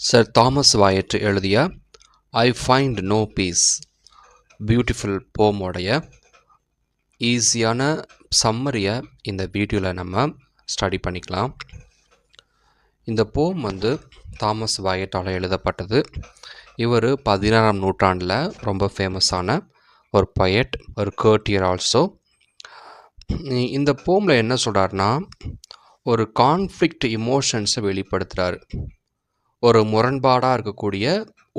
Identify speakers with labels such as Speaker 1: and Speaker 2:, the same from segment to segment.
Speaker 1: Sir Thomas Wyatt எழுதிய I find no peace beautiful போமோடைய ஈஸியான சம்மரியை இந்த வீடியோவில் நம்ம ஸ்டடி பண்ணிக்கலாம். இந்த போம் தாமஸ் வாயட்டால் எழுதப்பட்டது. இவர் 16ஆம் நூற்றாண்டில் ரொம்ப ஃபேமஸான ஒரு பொயட், ஒரு கர்ட்டியர் ஆல்சோ. இந்த போமில் என்ன சொல்கிறாருன்னா, ஒரு கான்ஃப்ளிக்ட் இமோஷன்ஸை வெளிப்படுத்துகிறாரு. ஒரு முரண்பாடாக இருக்கக்கூடிய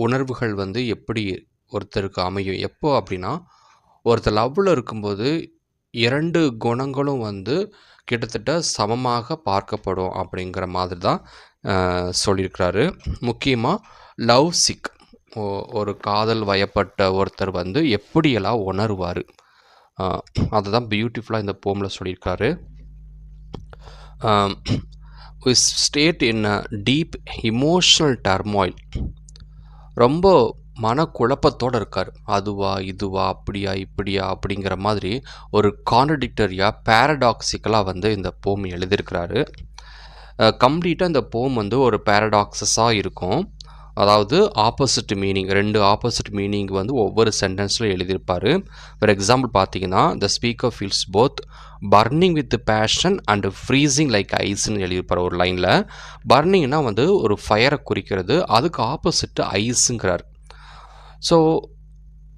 Speaker 1: உணர்வுகள் எப்படி ஒருத்தருக்கு அமையும் எப்போ அப்படின்னா, ஒருத்தர் லவ்வில் இருக்கும்போது 2 குணங்களும் கிட்டத்தட்ட சமமாக பார்க்கப்படும் அப்படிங்கிற மாதிரி தான் சொல்லியிருக்கிறாரு. முக்கியமாக லவ் சிக், ஒரு காதல் வயப்பட்ட ஒருத்தர் எப்படியெல்லாம் உணருவார், அதுதான் பியூட்டிஃபுல்லாக இந்த போமில் சொல்லியிருக்காரு. We state in a deep emotional turmoil. ரொம்ப மனக்குழப்பத்தோடு இருக்கார். அதுவா இதுவா அப்படியா இப்படியா அப்படிங்கிற மாதிரி ஒரு கான்ட்ரடிக்டரியாக பேரடாக்சிக்கலாக இந்த போம் எழுதியிருக்கிறாரு. கம்ப்ளீட்டாக இந்த போம் ஒரு பேரடாக்ஸஸாக இருக்கும். அதாவது ஆப்போசிட் மீனிங், 2 ஆப்போசிட் மீனிங் ஒவ்வொரு சென்டென்ஸில் எழுதியிருப்பார். ஃபார் எக்ஸாம்பிள் பார்த்தீங்கன்னா, the speaker feels both burning with passion and freezing like ஐஸ்ன்னு எழுதியிருப்பார் ஒரு லைனில். பர்னிங்னா ஒரு ஃபயரை குறிக்கிறது, அதுக்கு ஆப்போசிட்டு ஐஸுங்கிறார். ஸோ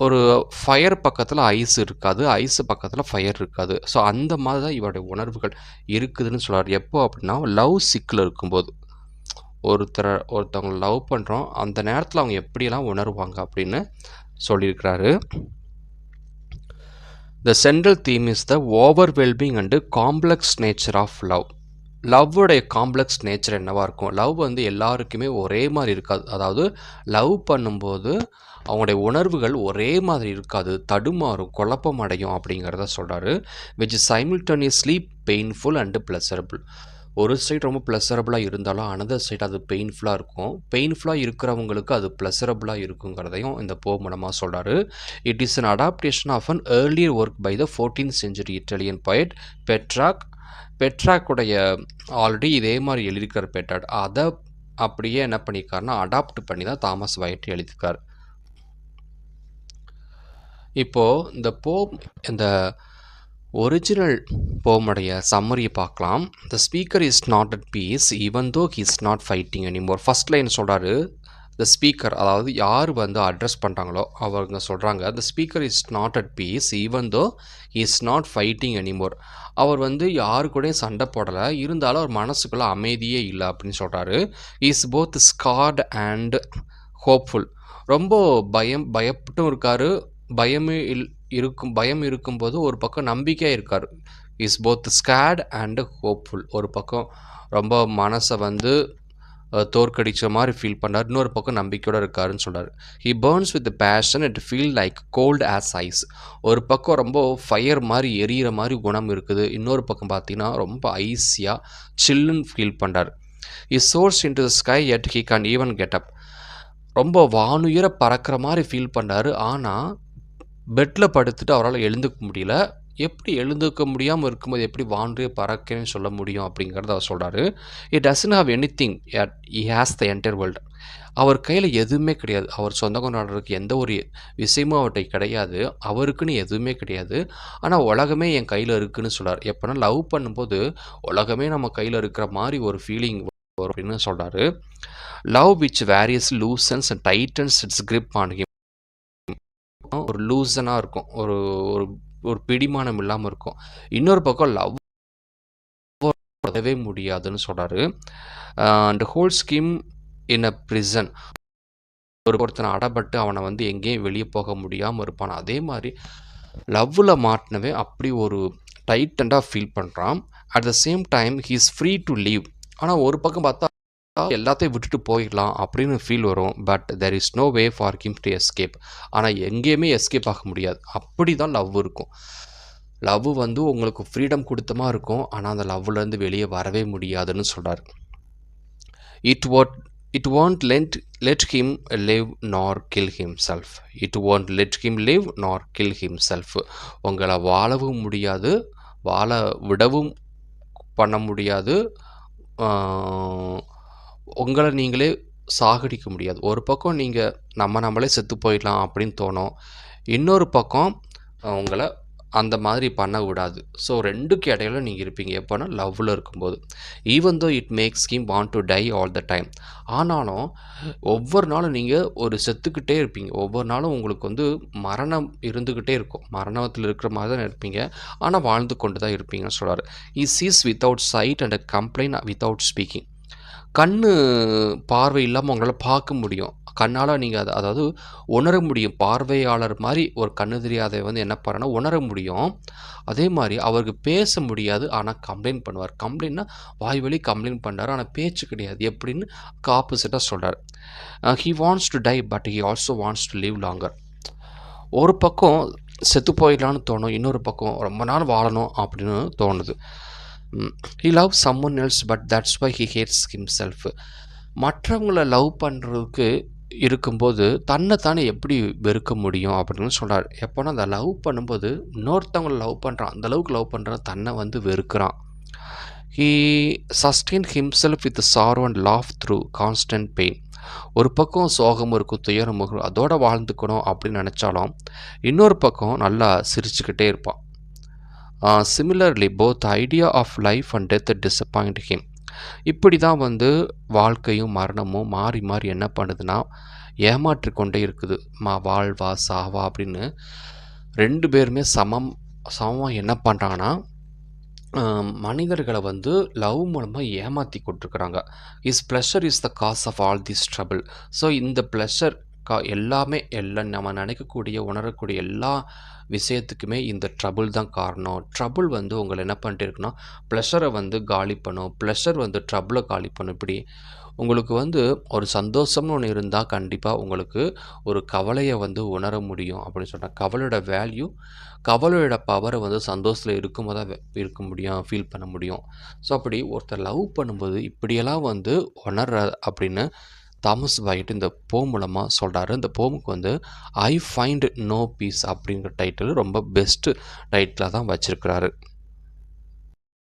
Speaker 1: ஒரு ஃபயர் பக்கத்தில் ஐஸ் இருக்காது, ஐஸ் பக்கத்தில் ஃபயர் இருக்காது. ஸோ அந்த மாதிரி தான் இவருடைய உணர்வுகள் இருக்குதுன்னு சொல்கிறார். எப்போ அப்படின்னா, லவ் சிக்கில் இருக்கும்போது, ஒருத்தவங்களை லவ் பண்ணுறோம், அந்த நேரத்தில் அவங்க எப்படியெல்லாம் உணர்வாங்க அப்படின்னு சொல்லியிருக்கிறாரு. The central theme is the overwhelming and complex nature of love. லவ்வுடைய காம்ப்ளெக்ஸ் நேச்சர் என்னவாக இருக்கும்? லவ் எல்லாருக்குமே ஒரே மாதிரி இருக்காது. அதாவது லவ் பண்ணும்போது அவங்களுடைய உணர்வுகள் ஒரே மாதிரி இருக்காது, தடுமாறும், குழப்பம் அடையும் அப்படிங்கிறத சொல்கிறாரு. Which is simultaneously painful and pleasurable. ஒரு சைடு ரொம்ப ப்ளசரபுளாக இருந்தாலும் அனதர் சைடு அது பெயின்ஃபுல்லாக இருக்கும். பெயின்ஃபுல்லாக இருக்கிறவங்களுக்கு அது ப்ளசரபுளாக இருக்குங்கிறதையும் இந்த போம் மூலமாக சொல்கிறாரு. It is an adaptation of an earlier work by the 14th century Italian poet Petrarch. பெட்ராக்குடைய ஆல்ரெடி இதே மாதிரி எழுதியிருக்கிற பெட்ராக், அதை அப்படியே என்ன பண்ணியிருக்காருன்னா அடாப்ட் பண்ணி தான் தாமஸ் வாயட் எழுதியிருக்கார். இப்போது இந்த போம், இந்த ஒரிஜினல் போமுடைய சம்மரியை பார்க்கலாம். The speaker is not at peace even though he is not fighting anymore. First line சொல்கிறாரு, த ஸ்பீக்கர், அதாவது யார் அட்ரஸ் பண்ணுறாங்களோ அவங்க சொல்கிறாங்க, the speaker is not at peace even though he is not fighting anymore. அவர் யாரு கூடயும் சண்டை போடலை, இருந்தாலும் அவர் மனசுக்குள்ளே அமைதியே இல்லை அப்படின்னு சொல்கிறாரு. Is both scared and hopeful. ரொம்ப பயப்பட்டும் இருக்கார், பயம் இருக்கும்போது ஒரு பக்கம் நம்பிக்கையாக இருக்கார். Is both scared and hopeful. ஒரு பக்கம் ரொம்ப மனசை தோற்கடிச்ச மாதிரி ஃபீல் பண்ணார், இன்னொரு பக்கம் நம்பிக்கையோடு இருக்காருன்னு சொல்கிறார். He burns with passion and feel like cold as ice. ஒரு பக்கம் ரொம்ப ஃபயர் மாதிரி எரியிற மாதிரி குணம் இருக்குது, இன்னொரு பக்கம் பார்த்தீங்கன்னா ரொம்ப ஐஸியாக சில்லுன்னு ஃபீல் பண்ணுறார். Is soars in to the sky at he can even get up. ரொம்ப வானுயர பறக்கிற மாதிரி ஃபீல் பண்ணார், ஆனால் பெட்டில் படுத்துட்டு அவரால் எழுந்துக்க முடியல. எப்படி எழுந்துக்க முடியாமல் இருக்கும்போது எப்படி வானுயர பறக்கிறேன்னு சொல்ல முடியும் அப்படிங்கிறத அவர் சொல்கிறாரு. It doesn't have anything yet he has the entire world. அவர் கையில் எதுவுமே கிடையாது, அவர் சொந்த கொண்டாடுறதுக்கு எந்த ஒரு விஷயமும் அவர்கிட்ட கிடையாது, அவருக்குன்னு எதுவுமே கிடையாது, ஆனால் உலகமே என் கையில் இருக்குதுன்னு சொல்கிறார். எப்போனா லவ் பண்ணும்போது உலகமே நம்ம கையில் இருக்கிற மாதிரி ஒரு ஃபீலிங் வரும் அப்படின்னு சொல்கிறாரு. Love which various loosens and Titans it's grip on him. ஒரு லூசனாக இருக்கும், ஒரு ஒரு பிடிமானம் இல்லாமல் இருக்கும். இன்னொரு பக்கம் லவ் முடியாதுன்னு சொல்கிறாரு. And whole scheme in a prison. ஒருத்தனை அடப்பட்டு அவனை எங்கேயும் வெளியே போக முடியாமல் இருப்பான். அதே மாதிரி லவ்வில் மாட்டினவே அப்படி ஒரு டைட்டண்டாக ஃபீல் பண்ணுறான். At the same time he is free to leave. ஆனால் ஒரு பக்கம் பார்த்தா எல்லாத்தையும் விட்டுட்டு போயிடலாம் அப்படின்னு ஃபீல் வரும். But there is no way for him to escape. ஆனால் எங்கேயுமே எஸ்கேப் ஆக முடியாது. அப்படி தான் லவ் இருக்கும். லவ் உங்களுக்கு ஃப்ரீடம் கொடுத்தமா இருக்கும், ஆனால் அந்த லவ்லேருந்து வெளியே வரவே முடியாதுன்னு சொல்கிறார். It won't let him live nor kill himself. It won't let him live nor kill himself. உங்களை வாழவும் முடியாது, வாழ விடவும் பண்ண முடியாது, உங்களை நீங்களே சாகடிக்க முடியாது. ஒரு பக்கம் நீங்கள் நம்மளே செத்து போயிடலாம் அப்படின்னு தோணும். இன்னொரு பக்கம் உங்கள அந்த மாதிரி பண்ண விடாது. ஸோ 2க்கு இடையில நீங்கள் இருப்பீங்க. எப்போனா லவ்வில் இருக்கும்போது. Even though it makes him want to tie all the time. ஆனாலும் ஒவ்வொரு நாளும் நீங்கள் ஒரு செத்துக்கிட்டே இருப்பீங்க. ஒவ்வொரு நாளும் உங்களுக்கு வந்து மரணம் இருந்துக்கிட்டே இருக்கும். மரணத்தில் இருக்கிற மாதிரி தான் இருப்பீங்க. ஆனால் வாழ்ந்து கொண்டு தான் இருப்பீங்கன்னு சொல்கிறார். He sees without sight and complain without speaking. கண்ணு பார்வை இல்லாமல் உங்களால் பார்க்க முடியும். கண்ணால் நீங்கள் அதாவது உணர முடியும். பார்வையாளர் மாதிரி ஒரு கண்ணு தெரியாதவன் வந்து என்ன பண்ணுறான்னா உணர முடியும். அதே மாதிரி அவருக்கு பேச முடியாது. ஆனால் கம்ப்ளைண்ட் பண்ணுவார். கம்ப்ளைண்ட்னா வாய் வழி கம்ப்ளைண்ட் பண்ணுறாரு. ஆனால் பேச்சு கிடையாது. எப்படின்னு ஆப்போசிட்டாக சொல்கிறார். He wants to tie but he also wants to live longer. ஒரு பக்கம் செத்து போயிடலான்னு தோணும். இன்னொரு பக்கம் ரொம்ப நாள் வாழணும் அப்படின்னு தோணுது. He love someone else but that's why he hates himself. மற்றவங்கள லவ் பண்ணுறதுக்கு இருக்கும்போது தன்னைத்தானே எப்படி வெறுக்க முடியும் அப்படின்னு சொல்கிறார். எப்போனா அந்த லவ் பண்ணும்போது இன்னொருத்தவங்களை லவ் பண்ணுறான். அந்தளவுக்கு லவ் பண்ணுறான், தன்னை வந்து வெறுக்கிறான். He sustain himself with sorrow and laugh through constant pain. ஒரு பக்கம் சோகமும் இருக்கும், துயரமும் இருக்கும், அதோட வாழ்ந்துக்கணும் அப்படின்னு நினச்சாலும் இன்னொரு பக்கம் நல்லா சிரிச்சுக்கிட்டே இருப்பான். Similarly both idea of life and death disappoint him. இப்படி தான் வந்து வாழ்க்கையும் மரணமும் மாறி மாறி என்ன பண்ணுதுன்னா ஏமாற்றி கொண்டே இருக்குது. வாழ்வா சாவா அப்படின்னு 2 பேருமே சமமாக என்ன பண்ணுறாங்கன்னா மனிதர்களை வந்து லவ் மூலமாக ஏமாற்றி கொண்டிருக்கிறாங்க. Is pleasure is the cause of all this trouble. So இந்த ப்ளஷர் எல்லாமே எல்லாம் நம்ம நினைக்கக்கூடிய உணரக்கூடிய எல்லா விஷயத்துக்குமே இந்த ட்ரபுள் தான் காரணம். ட்ரபுள் வந்து உங்களை என்ன பண்ணிட்டு இருக்குன்னா ப்ளஷரை வந்து காலி பண்ணும், ப்ளஷர் வந்து ட்ரபுளை காலி பண்ணும். இப்படி உங்களுக்கு வந்து ஒரு சந்தோஷம்னு ஒன்று இருந்தால் கண்டிப்பாக உங்களுக்கு ஒரு கவலையை வந்து உணர முடியும் அப்படின்னு சொன்னால் கவலையோட வேல்யூ, கவலையோட பவரை வந்து சந்தோஷத்தில் இருக்கும்போது தான் இருக்க முடியும், ஃபீல் பண்ண முடியும். ஸோ அப்படி ஒருத்தர் லவ் பண்ணும்போது இப்படியெல்லாம் வந்து உணர்ற அப்படின்னு தாமஸ் வைட் இந்த போம் மூலமாக சொல்கிறாரு. இந்த போமுக்கு வந்து ஐ ஃபைண்ட் நோ பீஸ் அப்படிங்கிற டைட்டில் ரொம்ப பெஸ்ட்டு டைட்டிலாக தான் வச்சுருக்கிறாரு.